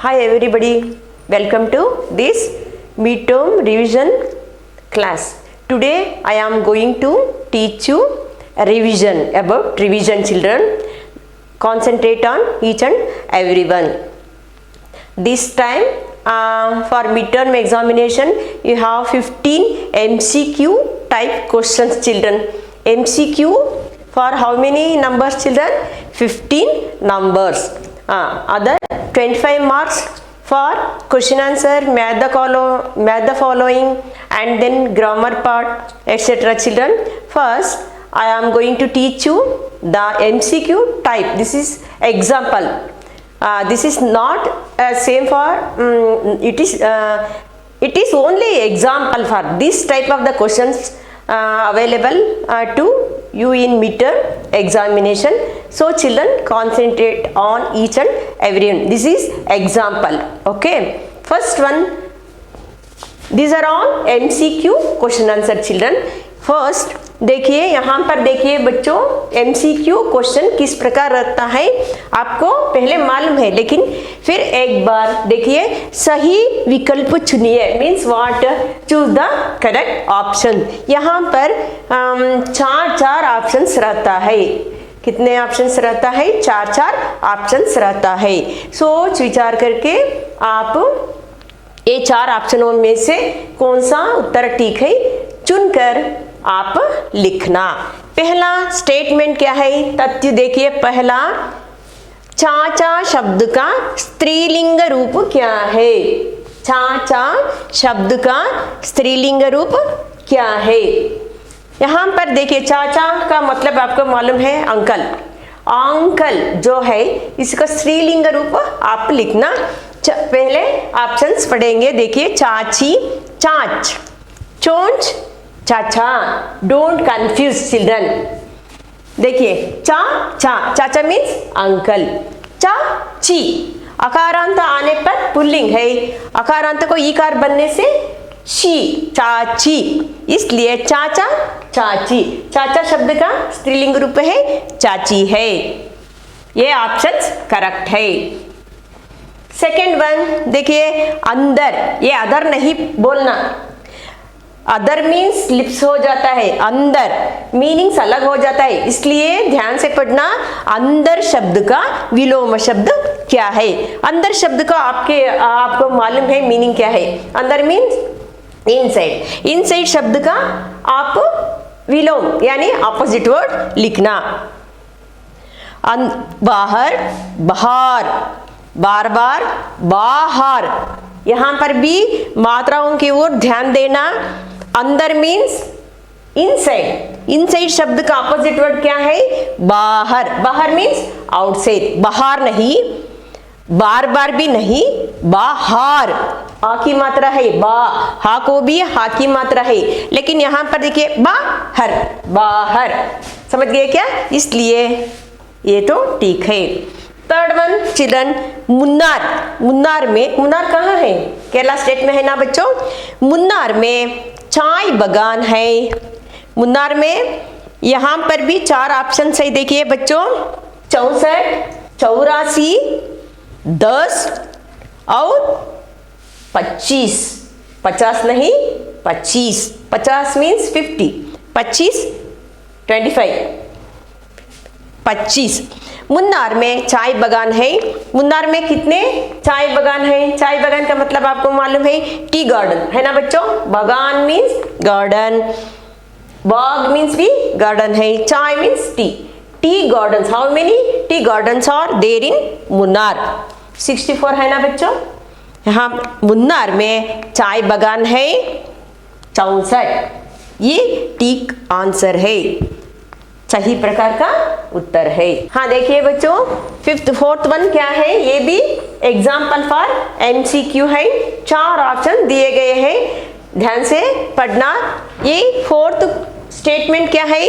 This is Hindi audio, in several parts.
Hi everybody, welcome to this midterm revision class. Today I am going to teach you a revision about revision children. Concentrate on each and every one. This time for midterm examination you have 15 MCQ type questions children. MCQ for how many numbers children? 15 numbers. Other 25 marks for question answer, match the following and then grammar part, etc. children. First I am going to teach you the MCQ type. This is example. This is not same for it is only example for this type of the questions available to you in midterm examination. So children, concentrate on each and every one. This is example. Okay, first one, these are all MCQ question answer children. First देखिए, यहाँ पर देखिए बच्चों, MCQ क्वेश्चन किस प्रकार रहता है आपको पहले मालूम है, लेकिन फिर एक बार देखिए, सही विकल्प चुनिए means what, choose the correct option. यहाँ पर चार ऑप्शंस रहता है। कितने ऑप्शंस रहता है? चार ऑप्शंस रहता है। सोच विचार करके आप ये चार ऑप्शनों में से कौन सा उत्तर ठीक है चुनकर आप लिखना। पहला स्टेटमेंट क्या है? तथ्य देखिए, पहला, चाचा शब्द का स्त्रीलिंग रूप क्या है? चाचा शब्द का स्त्रीलिंग रूप क्या है? यहाँ पर देखिए, चाचा का मतलब आपको मालूम है अंकल। अंकल जो है इसका स्त्रीलिंग रूप आप लिखना। पहले ऑप्शंस पढ़ेंगे। देखिए, चाची, चाच, चोंच, चाचा। Don't confuse children. देखिए, चाचा मीन्स अंकल। चाची अकारांत आने पर पुल्लिंग है, अकारांत को ईकार बनने से ची, चाची, इसलिए चाचा, चाची। चाचा शब्द का स्त्रीलिंग रूप है चाची है। ये ऑप्शंस करेक्ट है। सेकेंड वन देखिए, अंदर, ये अदर नहीं बोलना। अदर मीन्स लिप्स हो जाता है, अंदर मीनिंग्स अलग हो जाता है, इसलिए ध्यान से पढ़ना। अंदर शब्द का विलोम शब्द क्या है? अंदर शब्द का आपको मालूम है मीनिंग क्या है? अंदर मीन्स इनसाइड। इनसाइड शब्द का आप विलोम यानी ऑपोजिट वर्ड लिखना। बाहर, बाहर, बार बार, बाहर। यहां पर भी मात्राओं की ओर ध्यान देना। अंदर मीन्स इनसाइड। इनसाइड शब्द का अपोजिट वर्ड क्या है? बाहर। बाहर मीन्स आउटसाइड। बाहर नहीं, बार बार भी नहीं, बाहर। हा की मात्रा है बा, हा को भी हा की मात्रा है, लेकिन यहां पर देखिए बाहर, बाहर। समझ गए क्या? इसलिए ये तो ठीक है। Third one children, Munnar. Munnar में, मुन्नार कहाँ है? केरला स्टेट में है ना बच्चों। मुन्नार में चाय बगान है। मुन्नार में यहाँ पर भी चार ऑप्शन है। देखिए बच्चों, 64, 84, 10 और 25। 50 नहीं, 25। 50 मीन्स 50, 25, 25, 25। मुन्नार में चाय बगान है। मुन्नार में कितने चाय बगान है? चाय बगान का मतलब आपको मालूम है टी गार्डन है ना बच्चों। बगान मीन्स गार्डन, बाग मीन्स भी गार्डन है, चाय means tea. Tea garden, how many tea gardens are there in Munnar? 64 है ना बच्चों। यहाँ मुन्नार में चाय बगान है 64। ये ठीक आंसर है, सही प्रकार का उत्तर है। हाँ देखिए बच्चों, फोर्थ वन क्या है? ये भी एग्जाम्पल फॉर MCQ है। चार ऑप्शन दिए गए हैं, ध्यान से पढ़ना। ये फोर्थ स्टेटमेंट क्या है?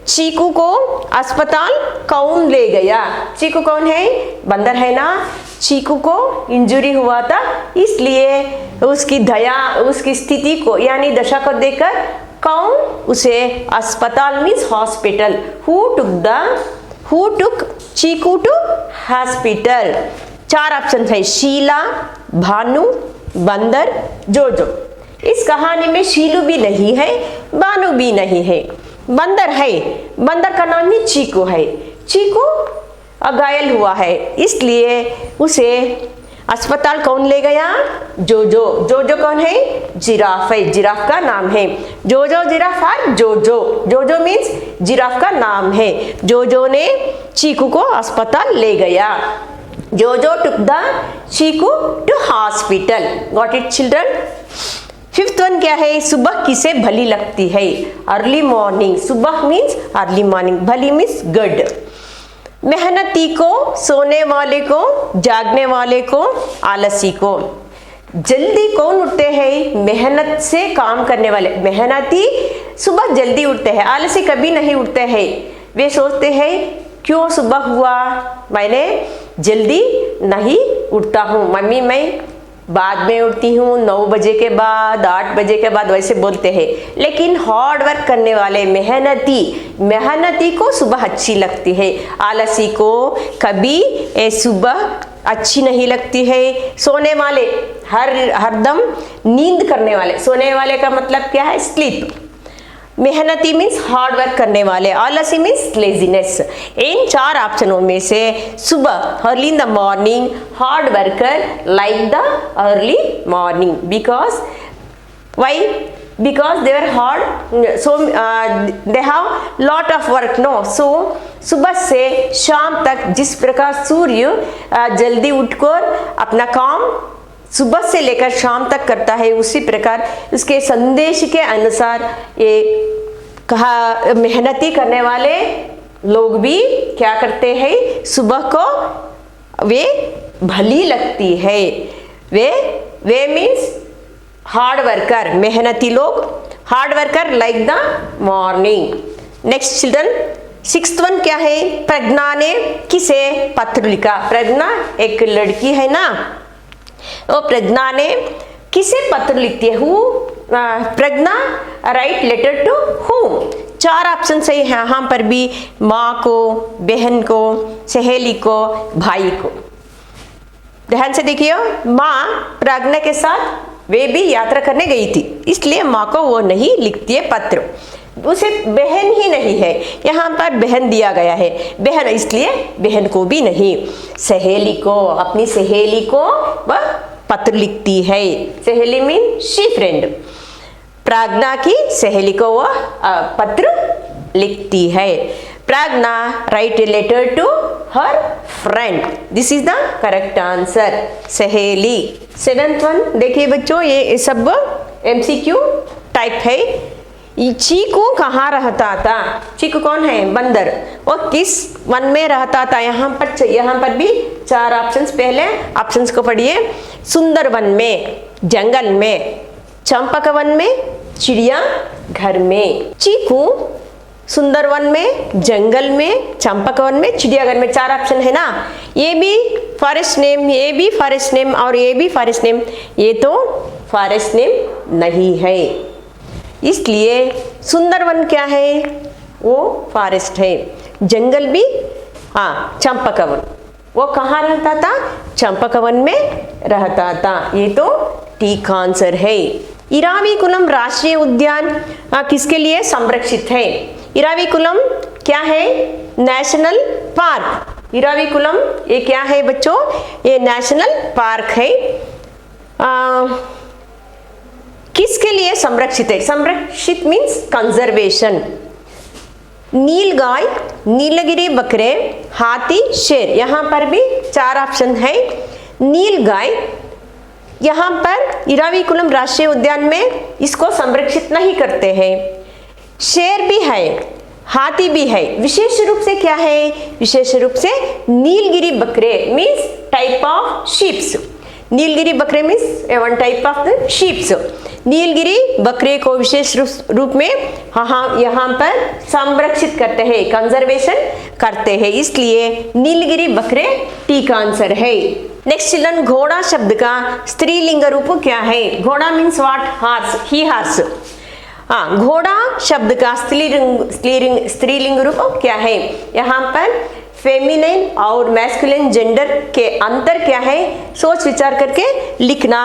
चीकू को अस्पताल कौन ले गया? चीकू कौन है? बंदर है ना। चीकू को इंजरी हुआ था, इसलिए उसकी स्थिति को यानी दशा को देखकर कौन उसे अस्पताल means hospital, who took Chiku to hospital. चार ऑप्शन है, शीला, भानु, बंदर, जोजो। इस कहानी में शीलू भी नहीं है, भानु भी नहीं है, बंदर है। बंदर का नाम ही चीकू है। चीकू घायल हुआ है, इसलिए उसे अस्पताल कौन ले गया? जोजो। जोजो कौन है? जिराफ है, जिराफ का नाम है। जोजो जिराफ और जोजो। जोजो मीन्स जिराफ का नाम है। जोजो ने चीकू को अस्पताल ले गया। Jojo took the Chiku to hospital. Got it children? Fifth one क्या है? सुबह किसे भली लगती है? Early morning. सुबह मीन्स अर्ली मॉर्निंग, भली मीन्स गुड। मेहनती को, सोने वाले को, जागने वाले को, आलसी को। जल्दी कौन उठते हैं? मेहनत से काम करने वाले। मेहनती सुबह जल्दी उठते हैं, आलसी कभी नहीं उठते हैं। वे सोचते हैं क्यों सुबह हुआ, मैंने जल्दी नहीं उठता हूँ, मम्मी मैं बाद में उठती हूँ, 9 बजे के बाद, 8 बजे के बाद, वैसे बोलते हैं। लेकिन हार्ड वर्क करने वाले मेहनती को सुबह अच्छी लगती है, आलसी को कभी सुबह अच्छी नहीं लगती है। सोने वाले हरदम नींद करने वाले। सोने वाले का मतलब क्या है? स्लीप। मेहनती मीन्स हार्ड वर्क करने वाले, आलसी मीन्स लेजीनेस। इन चार ऑप्शनों में से सुबह, early in the morning, hard worker, like the early morning. Because why? because they were hard, so they have lot of work, no? So सुबह से शाम तक जिस प्रकार सूर्य जल्दी उठकर अपना काम सुबह से लेकर शाम तक करता है, उसी प्रकार उसके संदेश के अनुसार ये कहा मेहनती करने वाले लोग भी क्या करते हैं? सुबह को वे भली लगती है। वे मीन्स हार्ड वर्कर, मेहनती लोग, hard worker like the morning. Next children, sixth one क्या है? प्रज्ञा ने किसे पत्र लिखा? प्रज्ञा एक लड़की है ना, वो प्रज्ञा ने किसे पत्र लिखती है? Who Pragya write letter to whom? चार ऑप्शन सही है यहाँ पर भी, माँ को, बहन को, सहेली को, भाई को। ध्यान से देखिए, माँ प्रज्ञा के साथ वे भी यात्रा करने गई थी, इसलिए माँ को वो नहीं लिखती है पत्र। उसे बहन ही नहीं है, यहाँ पर बहन दिया गया है, बहन, इसलिए बहन को भी नहीं। सहेली को, अपनी सहेली को वह पत्र लिखती है। सहेली मीन शी फ्रेंड। प्रज्ञा की सहेली को वह पत्र लिखती है। Pragya write a letter to her friend. This is the correct answer, सहेली। सेवेंथ वन देखिए बच्चों, ये सब MCQ टाइप है। चीकू कहाँ रहता था? चीकू कौन है? बंदर। वो किस वन में रहता था? यहाँ पर भी चार ऑप्शंस, पहले ऑप्शंस को पढ़िए। सुंदर वन में, जंगल में, चंपक वन में, चिड़िया घर में। चीकू सुंदर वन में, जंगल में, चंपक वन में, चिड़ियाघर में। चार ऑप्शन है ना। ये भी फॉरेस्ट नेम, ये भी फॉरेस्ट नेम और ये भी फॉरेस्ट नेम। ये तो फॉरेस्ट नेम नहीं है, इसलिए सुंदरवन क्या है? वो फॉरेस्ट है। जंगल भी, हाँ, चंपकवन। वो कहाँ रहता था? चंपकवन में रहता था। ये तो ठीक आंसर है। इराविकुलम राष्ट्रीय उद्यान किसके लिए संरक्षित है? इराविकुलम क्या है? National park. इराविकुलम ये क्या है बच्चों? ये नेशनल पार्क है। किसके लिए संरक्षित है? संरक्षित मीन्स कंजर्वेशन। नीलगाय, नीलगिरी बकरे, हाथी, शेर। यहाँ पर भी चार ऑप्शन है। नीलगाय यहाँ पर इराविकुलम राष्ट्रीय उद्यान में इसको संरक्षित नहीं करते हैं। शेर भी है, हाथी भी है। विशेष रूप से क्या है? विशेष रूप से नीलगिरी बकरे means type of sheeps. Nilgiri बकरे means one type of the sheeps. Nilgiri बकरे को विशेष रूप में यहाँ पर संरक्षित करते हैं, कंजर्वेशन करते हैं, इसलिए नीलगिरी बकरे ठीक आंसर है। नेक्स्ट चिल्ड्रन, घोड़ा शब्द का स्त्रीलिंग रूप क्या है? घोड़ा means what? Horse, he horse. हाँ, घोड़ा शब्द का स्त्रीलिंग रूप क्या है? यहाँ पर फेमिनिन और मैस्कुलिन जेंडर के अंतर क्या है, सोच विचार करके लिखना।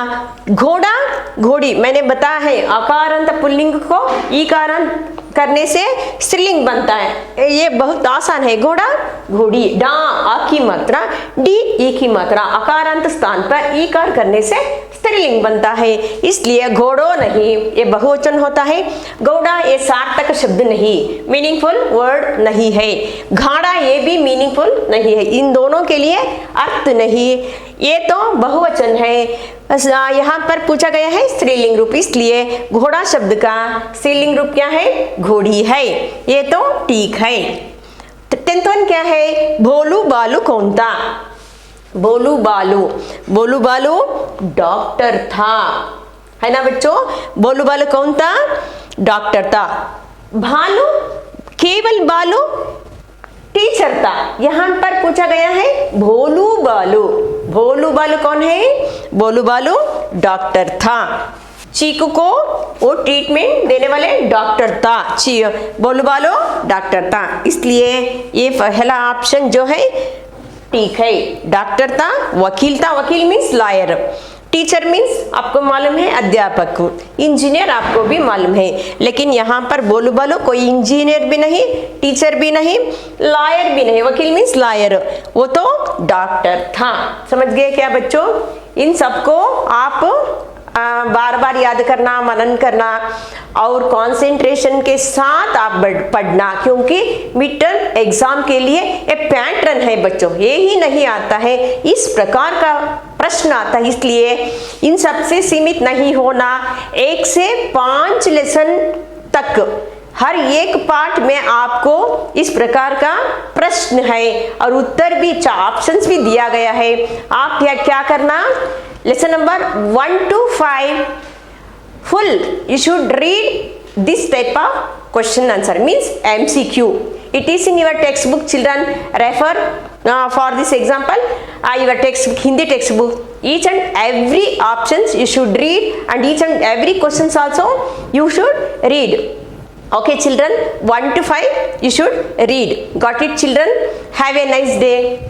घोड़ा घोड़ी मैंने बताया है, अकारांत पुल्लिंग को ईकारांत करने से स्त्रीलिंग बनता है, ये बहुत आसान है। घोड़ा घोड़ी, डा आ की मात्रा, डी ई की मात्रा, अकारांत स्थान पर ईकार करने से स्त्रीलिंग बनता है, इसलिए घोड़ो नहीं, ये बहुवचन होता है। घोड़ा ये सार्थक शब्द नहीं, मीनिंगफुल वर्ड नहीं है। घाड़ा ये भी मीनिंगफुल नहीं है, इन दोनों के लिए अर्थ नहीं, ये तो बहुवचन है। यहाँ पर पूछा गया है स्त्रीलिंग रूप, इसलिए घोड़ा शब्द का स्त्रीलिंग रूप क्या है, घोड़ी है, ये तो ठीक है। टेंथवन क्या है, भोलू बालू कौन था, बोलू बालू, बोलू बालू डॉक्टर था, है ना बच्चों। बोलू बालू कौन था, डॉक्टर था। भालू केवल बालू टीचर था, यहां पर पूछा गया है भोलू बालू, भोलू बालू कौन है, बोलू बालू डॉक्टर था। चीकू को वो ट्रीटमेंट देने वाले डॉक्टर था, बोलू बालू डॉक्टर था, इसलिए ये पहला ऑप्शन जो है ठीक है। डॉक्टर था, वकील था, वकील मीन्स लॉयर, टीचर मीन्स आपको मालूम है अध्यापक को, इंजीनियर आपको भी मालूम है, लेकिन यहाँ पर बोलू बालू कोई इंजीनियर भी नहीं, टीचर भी नहीं, लॉयर भी नहीं, वकील मीन्स लॉयर, वो तो डॉक्टर था। समझ गए क्या बच्चों, इन सबको आप बार बार याद करना, मनन करना और कंसंट्रेशन के साथ आप पढ़ना, क्योंकि मिड टर्म एग्जाम के लिए एक पैटर्न है बच्चों, ये ही नहीं आता है, इस प्रकार का प्रश्न आता है, इसलिए इन सब से सीमित नहीं होना। 1 से 5 लेसन तक हर एक पार्ट में आपको इस प्रकार का प्रश्न है और उत्तर भी, ऑप्शंस भी दिया गया है। आप क्या करना, lesson number 1 to 5 full you should read this type of question answer, means MCQ. It is in your textbook, children. Refer for this example your textbook, Hindi textbook. Each and every options you should read, and each and every questions also you should read. Okay children, 1 to 5 you should read. Got it children? Have a nice day.